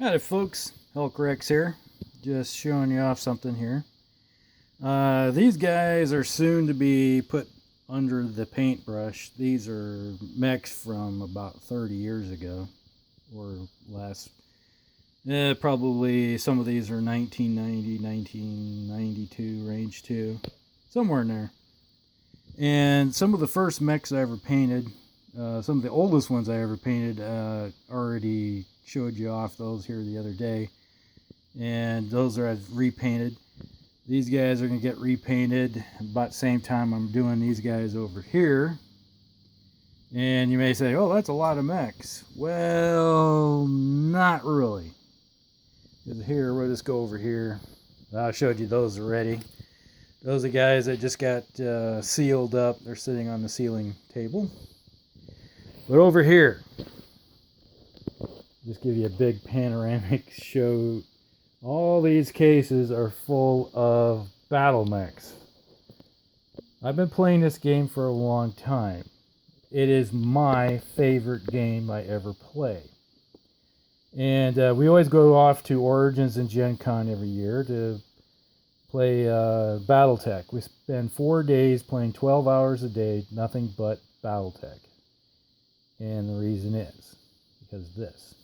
Howdy folks, Hulk Rex here, just showing you off something here. These guys are soon to be put under the paintbrush. These are mechs from about 30 years ago, or last, probably some of these are 1990, 1992 range too, somewhere in there. And some of the first mechs I ever painted, some of the oldest ones I ever painted, already showed you off those here the other day, and those are I've repainted. These guys are going to get repainted about the same time I'm doing these guys over here. And you may say, oh, that's a lot of mechs. Well, not really. Because here, we'll just go over here. I showed you those already. Those are guys that just got sealed up. They're sitting on the ceiling table. But over here, just give you a big panoramic show. All these cases are full of battle mechs. I've been playing this game for a long time. It is my favorite game I ever play. And we always go off to Origins and Gen Con every year to play Battletech. We spend 4 days playing 12 hours a day, nothing but Battletech. And the reason is because of this.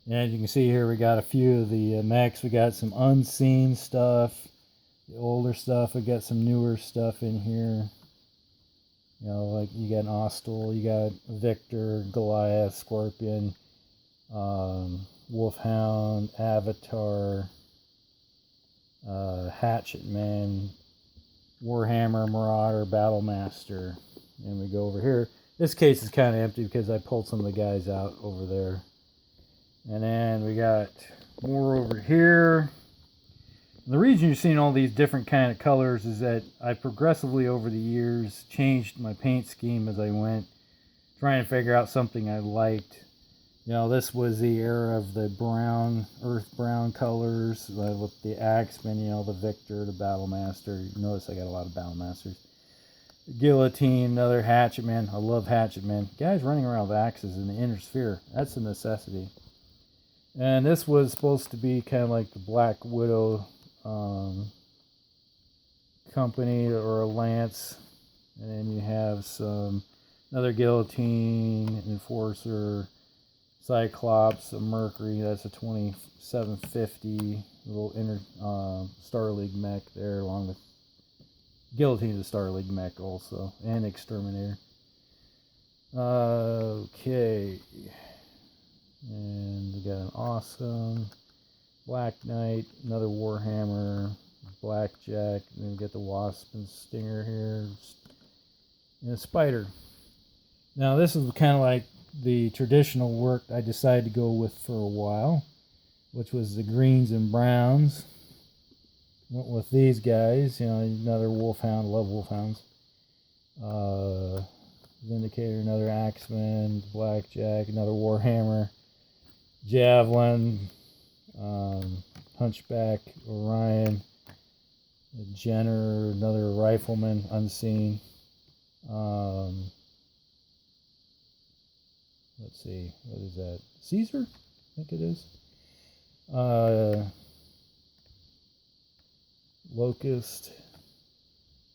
And you can see here we got a few of the mechs. We got some unseen stuff, the older stuff. We got some newer stuff in here. You know, like you got an Ostel, you got Victor, Goliath, Scorpion, Wolfhound, Avatar, Hatchet Man, Warhammer, Marauder, Battlemaster. And we go over here. This case is kind of empty because I pulled some of the guys out over there. And then we got more over here. The reason you're seeing all these different kind of colors is that I progressively over the years changed my paint scheme as I went, trying to figure out something I liked. You know, this was the era of the brown, earth brown colors with the Axeman, you know, the Victor, the Battlemaster. You notice I got a lot of Battlemasters. Guillotine, another Hatchet Man. I love Hatchet Man. Guys running around with axes in the inner sphere. That's a necessity. And this was supposed to be kind of like the Black Widow company or a lance. And then you have another Guillotine, Enforcer, Cyclops, a Mercury. That's a 2750 little inner Star League mech there, along with Guillotine is a Star League mech also, and Exterminator. Okay. And we got an awesome Black Knight, another Warhammer, Blackjack, and then we got the Wasp and Stinger here, and a Spider. Now this is kind of like the traditional work I decided to go with for a while, which was the greens and browns. Went with these guys, you know, another Wolfhound, love Wolfhounds. Vindicator, another Axeman, Blackjack, another Warhammer, Javelin, Hunchback, Orion, Jenner, another Rifleman, Unseen. Let's see, what is that? Caesar? I think it is. Locust,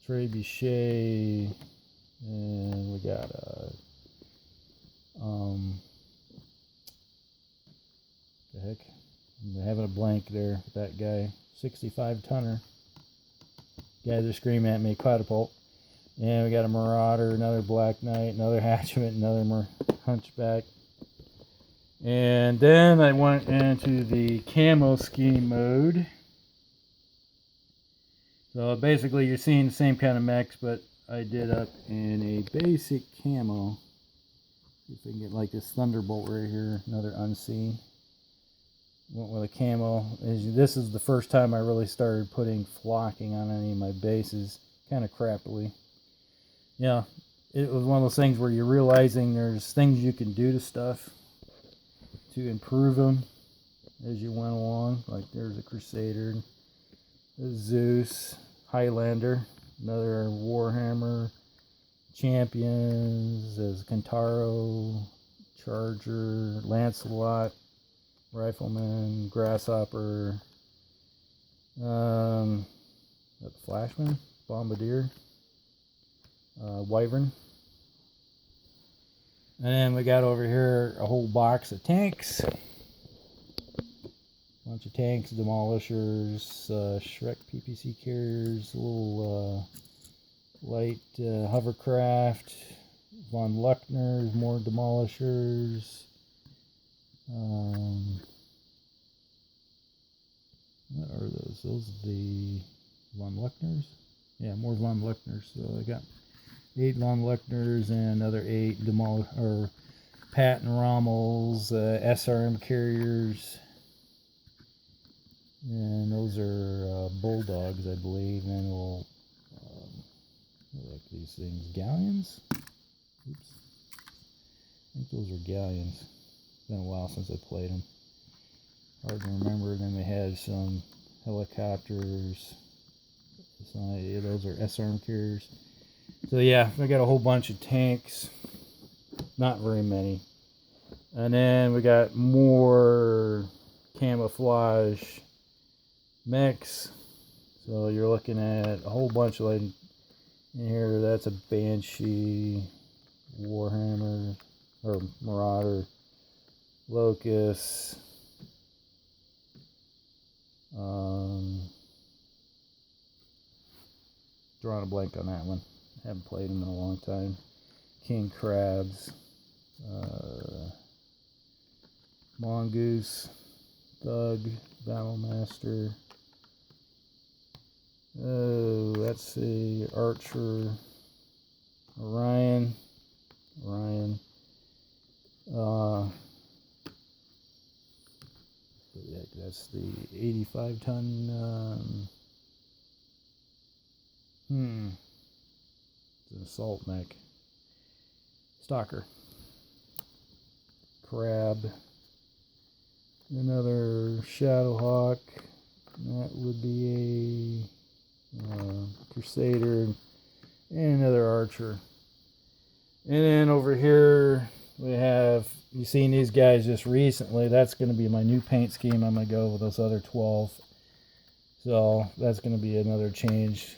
Trebuchet, and we got the heck, I'm having a blank there with that guy, 65 tonner. Guys are screaming at me, catapult. And we got a Marauder, another Black Knight, another Hatchment, another Hunchback. And then I went into the camo scheme mode. So basically you're seeing the same kind of mechs, but I did up in a basic camo. See if I can get like this Thunderbolt right here, another Unseen. Went with a camo. This is the first time I really started putting flocking on any of my bases, kind of crappily. Yeah, it was one of those things where you're realizing there's things you can do to stuff to improve them as you went along. Like there's a Crusader, a Zeus, Highlander, another Warhammer, Champions, there's Kentaro, Charger, Lancelot, Rifleman, Grasshopper, the Flashman, Bombardier, Wyvern. And then we got over here a whole box of tanks. Bunch of tanks, demolishers, Shrek PPC carriers, little light hovercraft, von Luckners, more demolishers. What are those? Those are the von Luckners? Yeah, more von Luckners. So I got 8 von Luckners and another 8 Patton Rommels, SRM carriers. And those are Bulldogs, I believe. And we'll like these things, galleons. Oops, I think those are galleons. It's been a while since I played them. Hard to remember. Then we had some helicopters. Those are SRM carriers. So yeah, we got a whole bunch of tanks. Not very many. And then we got more camouflage mechs. So you're looking at a whole bunch of, like, in here, that's a Banshee, Warhammer, or Marauder, Locust, drawing a blank on that one. Haven't played them in a long time. King Crabs, Mongoose, Thug, Battlemaster. Oh, let's see, Archer, Orion. That's the 85-ton. It's an assault mech. Stalker. Crab. Another Shadowhawk. That would be a Crusader. And another Archer. And then over here we have, you've seen these guys just recently. That's going to be my new paint scheme. I'm going to go with those other 12. So that's going to be another change.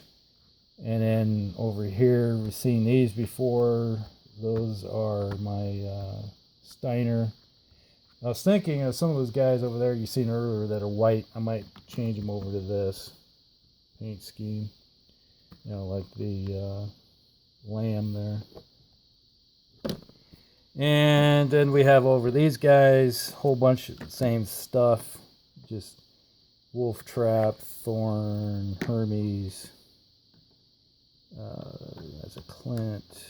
And then over here, we've seen these before. Those are my Steiner. I was thinking of some of those guys over there you've seen earlier that are white. I might change them over to this paint scheme. You know, like the lamb there. And then we have over these guys, whole bunch of the same stuff. Just Wolf Trap, Thorn, Hermes. That's a Clint.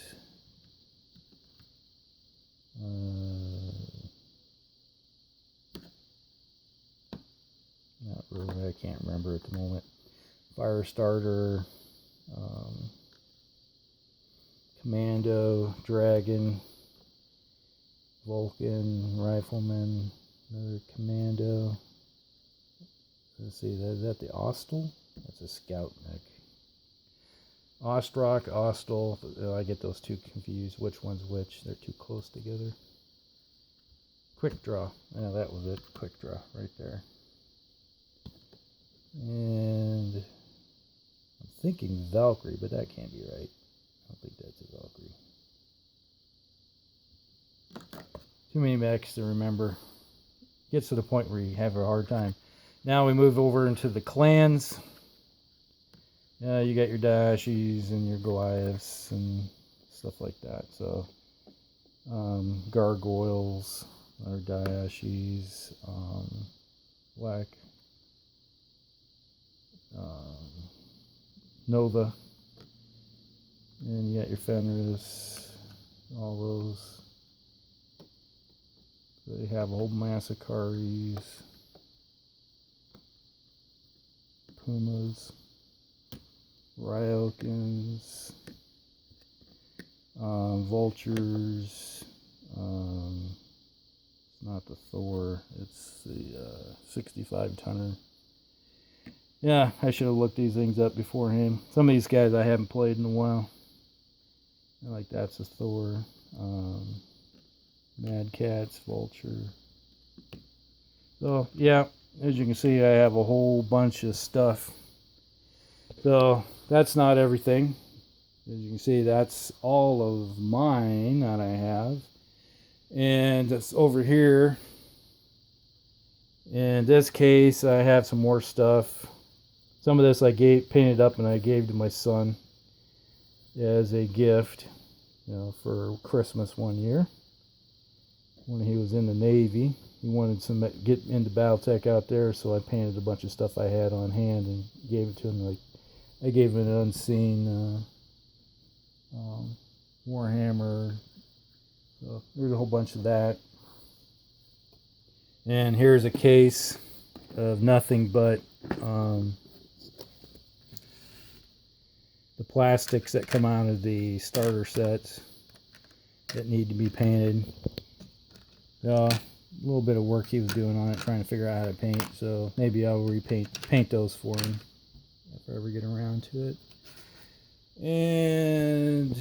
Not really, I can't remember at the moment. Firestarter, Commando, Dragon, Vulcan, Rifleman, another Commando. Let's see, is that the Ostel? That's a Scout mech. Ostrock, Ostel. I get those two confused. Which one's which? They're too close together. Quick Draw. Yeah, that was it. Quick Draw right there. And I'm thinking Valkyrie, but that can't be right. I don't think that's a Valkyrie. Too many mechs to remember. Gets to the point where you have a hard time. Now we move over into the clans. You got your Dashies and your Goliaths and stuff like that. So Gargoyles or Dashies, Black, Nova, and you got your Fenris, all those. They have a whole mass of Karis, Pumas, Ryokans, Vultures. It's not the Thor, it's the 65-tonner. Yeah, I should have looked these things up beforehand. Some of these guys I haven't played in a while. Like that's a Thor. Mad Cats, Vulture. So yeah, as you can see, I have a whole bunch of stuff. So that's not everything. As you can see, that's all of mine that I have. And it's over here. In this case, I have some more stuff. Some of this I painted up and I gave to my son as a gift, for Christmas one year when he was in the Navy. He wanted to get into Battletech out there, so I painted a bunch of stuff I had on hand and gave it to him. Like I gave him an unseen Warhammer. So there's a whole bunch of that. And here's a case of nothing but the plastics that come out of the starter sets that need to be painted. A little bit of work he was doing on it, trying to figure out how to paint. So maybe I'll paint those for him if I ever get around to it. And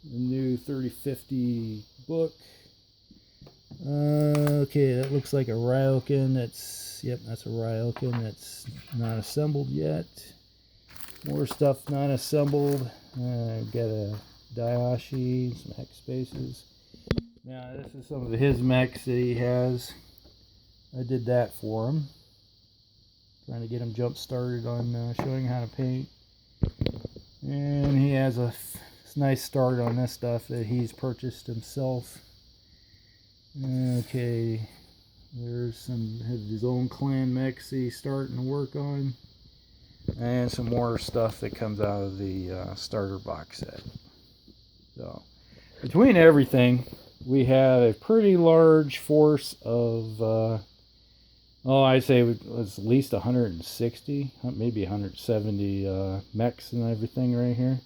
the new 3050 book. Okay, that looks like a Ryokan. That's a Ryokan. That's not assembled yet. More stuff not assembled. Got a Daihachi, some hex spaces. Now this is some of his mechs that he has. I did that for him. Trying to get him jump started on showing how to paint. And he has a nice start on this stuff that he's purchased himself. Okay, there's some of his own clan mechs he's starting to work on, and some more stuff that comes out of the starter box set. So between everything, we have a pretty large force of I'd say it was at least 160, maybe 170 mechs and everything right here.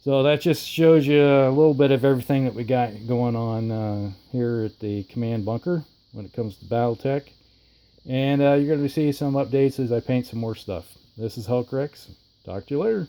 So that just shows you a little bit of everything that we got going on here at the command bunker when it comes to Battletech. And you're going to see some updates as I paint some more stuff. This is Hulk Rex. Talk to you later.